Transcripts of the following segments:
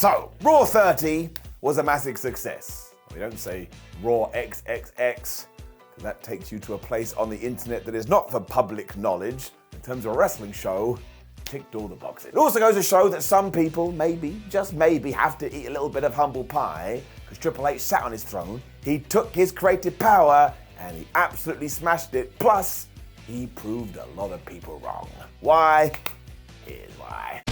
So, Raw 30 was a massive success. We don't say Raw XXX, because that takes you to a place on the internet that is not for public knowledge. In terms of a wrestling show, ticked all the boxes. It also goes to show that some people, maybe, just maybe, have to eat a little bit of humble pie, because Triple H sat on his throne, he took his creative power, and he absolutely smashed it. Plus, he proved a lot of people wrong. Why? Here's why.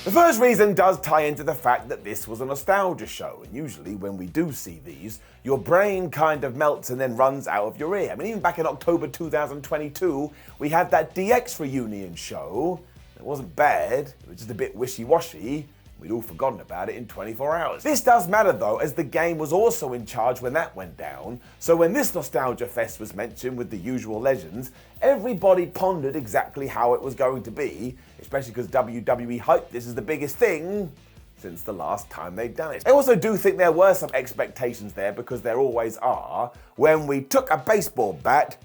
The first reason does tie into the fact that this was a nostalgia show, and usually when we do see these, your brain kind of melts and then runs out of your ear. I mean, even back in October 2022, we had that DX reunion show. It wasn't bad, it was just a bit wishy-washy. We'd all forgotten about it in 24 hours. This does matter though, as the game was also in charge when that went down. So when this Nostalgia Fest was mentioned with the usual legends, everybody pondered exactly how it was going to be, especially because WWE hyped this as the biggest thing since the last time they'd done it. I also do think there were some expectations there, because there always are, when we took a baseball bat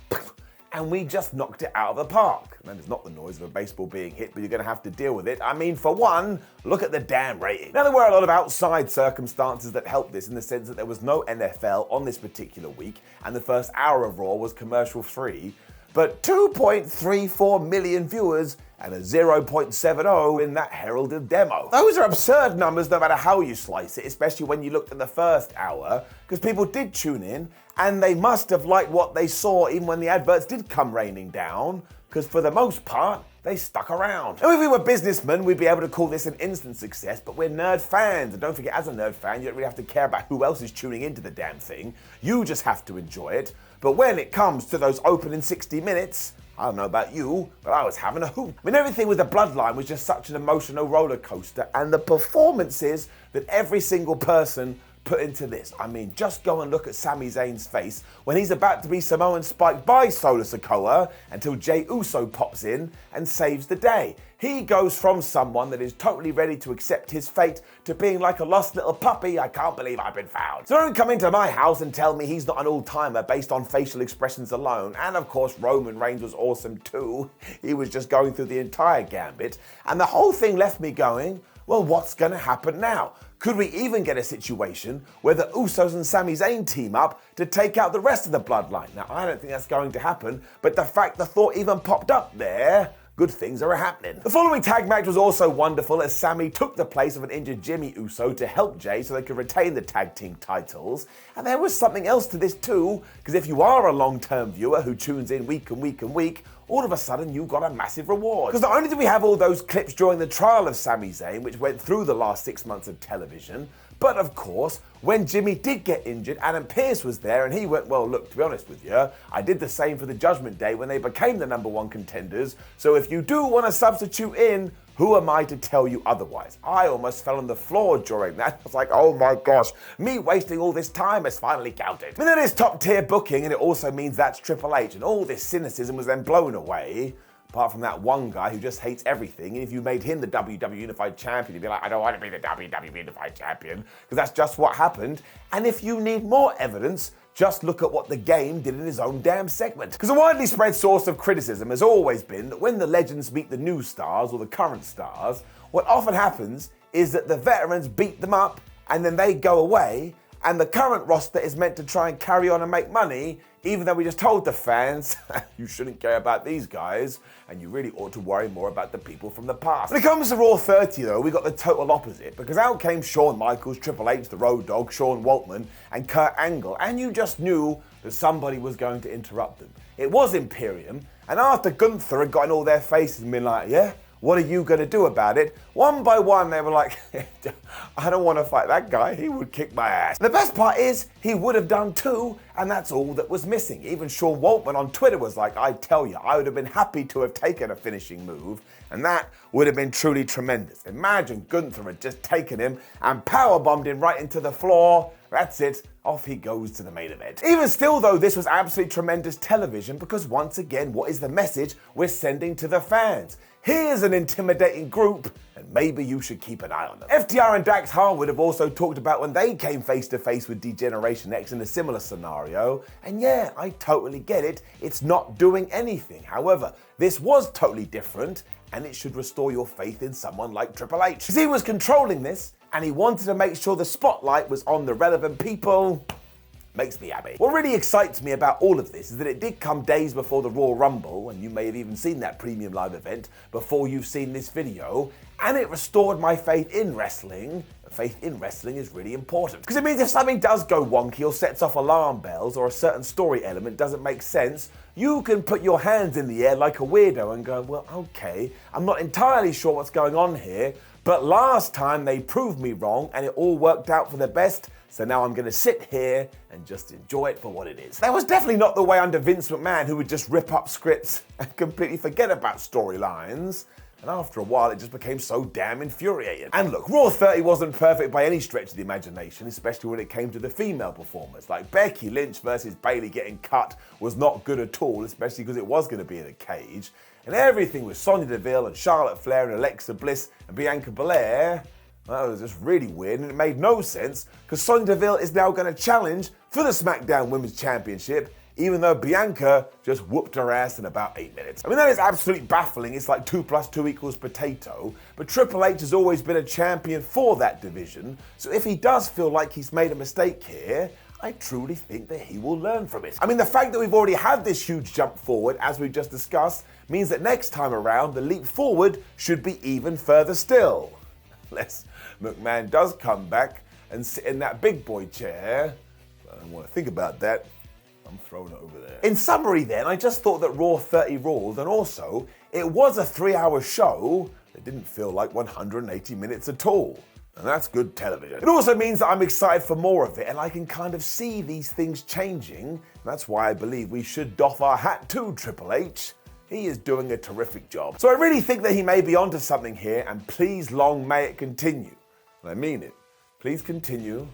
and we just knocked it out of the park. And it's not the noise of a baseball being hit, but you're going to have to deal with it. I mean, for one, look at the damn rating. Now, there were a lot of outside circumstances that helped this, in the sense that there was no NFL on this particular week, and the first hour of Raw was commercial-free. But 2.34 million viewers and a 0.70 in that heralded demo. Those are absurd numbers no matter how you slice it, especially when you looked at the first hour, because people did tune in, and they must have liked what they saw even when the adverts did come raining down, because for the most part, they stuck around. Now, if we were businessmen, we'd be able to call this an instant success, but we're nerd fans, and don't forget, as a nerd fan, you don't really have to care about who else is tuning into the damn thing. You just have to enjoy it. But when it comes to those opening 60 minutes, I don't know about you, but I was having a hoot. I mean, everything with the Bloodline was just such an emotional roller coaster, and the performances that every single person put into this. I mean, just go and look at Sami Zayn's face when he's about to be Samoan spiked by Solo Sikoa until Jey Uso pops in and saves the day. He goes from someone that is totally ready to accept his fate to being like a lost little puppy. I can't believe I've been found. So don't come into my house and tell me he's not an all-timer based on facial expressions alone. And of course, Roman Reigns was awesome too. He was just going through the entire gambit. And the whole thing left me going, well, what's going to happen now? Could we even get a situation where the Usos and Sami Zayn team up to take out the rest of the Bloodline? Now, I don't think that's going to happen, but the fact the thought even popped up there, good things are happening. The following tag match was also wonderful, as Sami took the place of an injured Jimmy Uso to help Jey so they could retain the tag team titles. And there was something else to this too, because if you are a long-term viewer who tunes in week and week and week, all of a sudden you got a massive reward. Because not only did we have all those clips during the trial of Sami Zayn, which went through the last 6 months of television, but of course, when Jimmy did get injured, Adam Pearce was there, and he went, well, look, to be honest with you, I did the same for the Judgment Day when they became the #1 contenders, so if you do want to substitute in, who am I to tell you otherwise? I almost fell on the floor during that. I was like, oh my gosh, me wasting all this time has finally counted. I mean, that is top tier booking, and it also means that's Triple H, and all this cynicism was then blown away. Apart from that one guy who just hates everything, and if you made him the WWE Unified Champion, he'd be like, I don't want to be the WWE Unified Champion, because that's just what happened. And if you need more evidence, just look at what the game did in his own damn segment. Because a widely spread source of criticism has always been that when the legends meet the new stars or the current stars, what often happens is that the veterans beat them up and then they go away, and the current roster is meant to try and carry on and make money, even though we just told the fans, you shouldn't care about these guys, and you really ought to worry more about the people from the past. When it comes to Raw 30 though, we got the total opposite, because out came Shawn Michaels, Triple H, the Road Dogg, Sean Waltman, and Kurt Angle, and you just knew that somebody was going to interrupt them. It was Imperium, and after Gunther had gotten all their faces and been like, yeah, what are you going to do about it? One by one, they were like, I don't want to fight that guy. He would kick my ass. The best part is, he would have done too, and that's all that was missing. Even Sean Waltman on Twitter was like, I tell you, I would have been happy to have taken a finishing move, and that would have been truly tremendous. Imagine Gunther had just taken him and powerbombed him right into the floor. That's it. off he goes to the main event. Even still though, this was absolutely tremendous television because once again, what is the message we're sending to the fans? Here's an intimidating group, and maybe you should keep an eye on them. FTR and Dax Harwood have also talked about when they came face to face with D-Generation X in a similar scenario, and yeah, I totally get it, it's not doing anything. However, this was totally different, and it should restore your faith in someone like Triple H. Because he was controlling this, and he wanted to make sure the spotlight was on the relevant people. Makes me happy. What really excites me about all of this is that it did come days before the Royal Rumble, and you may have even seen that premium live event before you've seen this video, and it restored my faith in wrestling. Faith in wrestling is really important, because it means if something does go wonky or sets off alarm bells or a certain story element doesn't make sense, you can put your hands in the air like a weirdo and go, well, okay, I'm not entirely sure what's going on here, but last time they proved me wrong and it all worked out for the best, so now I'm gonna sit here and just enjoy it for what it is. That was definitely not the way under Vince McMahon, who would just rip up scripts and completely forget about storylines. And after a while, it just became so damn infuriating. And look, Raw 30 wasn't perfect by any stretch of the imagination, especially when it came to the female performers. Like Becky Lynch versus Bayley getting cut was not good at all, especially because it was going to be in a cage. And everything with Sonya Deville and Charlotte Flair and Alexa Bliss and Bianca Belair, well, that was just really weird, and it made no sense because Sonya Deville is now going to challenge for the SmackDown Women's Championship, even though Bianca just whooped her ass in about 8 minutes. I mean, that is absolutely baffling. It's like 2 + 2 = potato. But Triple H has always been a champion for that division. So if he does feel like he's made a mistake here, I truly think that he will learn from it. I mean, the fact that we've already had this huge jump forward, as we've just discussed, means that next time around, the leap forward should be even further still. Unless McMahon does come back and sit in that big boy chair. I don't want to think about that. I'm throwing it over there. In summary then, I just thought that Raw 30 ruled, and also, it was a 3-hour show that didn't feel like 180 minutes at all. And that's good television. It also means that I'm excited for more of it, and I can kind of see these things changing. That's why I believe we should doff our hat to Triple H. He is doing a terrific job. So I really think that he may be onto something here, and please long may it continue. And I mean it. Please continue.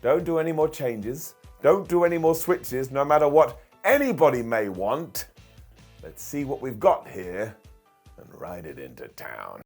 Don't do any more changes. Don't do any more switches, no matter what anybody may want. Let's see what we've got here and ride it into town.